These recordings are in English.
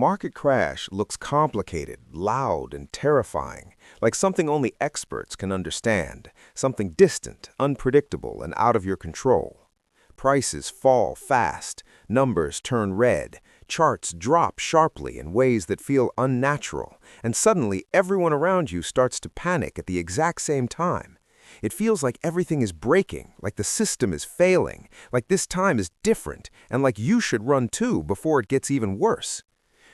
market crash looks complicated, loud, and terrifying, like something only experts can understand, something distant, unpredictable, and out of your control. Prices fall fast, numbers turn red, charts drop sharply in ways that feel unnatural, and suddenly everyone around you starts to panic at the exact same time. It feels like everything is breaking, like the system is failing, like this time is different, and like you should run too before it gets even worse.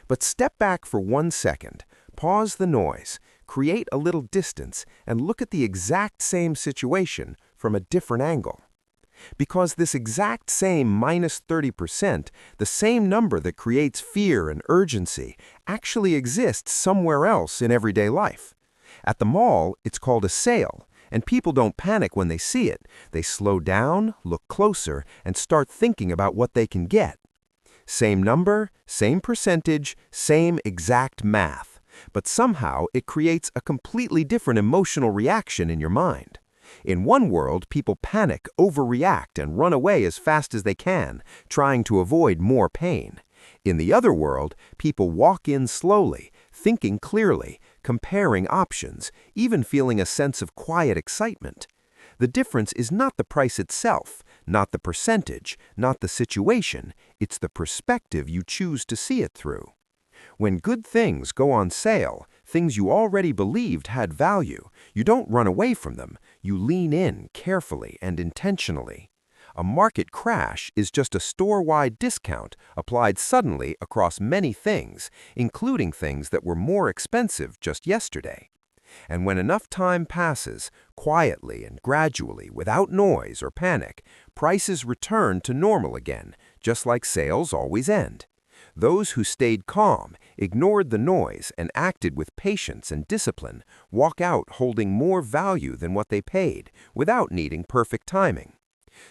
But step back for 1 second, pause the noise, create a little distance, and look at the exact same situation from a different angle. Because this exact same minus 30%, the same number that creates fear and urgency, actually exists somewhere else in everyday life. At the mall, it's called a sale, and people don't panic when they see it. They slow down, look closer, and start thinking about what they can get. Same number, same percentage, same exact math. But somehow it creates a completely different emotional reaction in your mind. In one world, people panic, overreact, and run away as fast as they can, trying to avoid more pain. In the other world, people walk in slowly, thinking clearly, comparing options, even feeling a sense of quiet excitement. The difference is not the price itself, not the percentage, not the situation, it's the perspective you choose to see it through. When good things go on sale, things you already believed had value, you don't run away from them, you lean in carefully and intentionally. A market crash is just a store-wide discount applied suddenly across many things, including things that were more expensive just yesterday. And when enough time passes, quietly and gradually, without noise or panic, prices return to normal again, just like sales always end. Those who stayed calm, ignored the noise, and acted with patience and discipline walk out holding more value than what they paid, without needing perfect timing.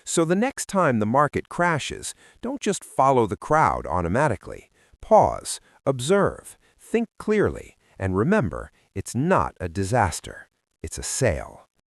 So the next time the market crashes, don't just follow the crowd automatically. Pause, observe, think clearly, and remember, it's not a disaster. It's a sale.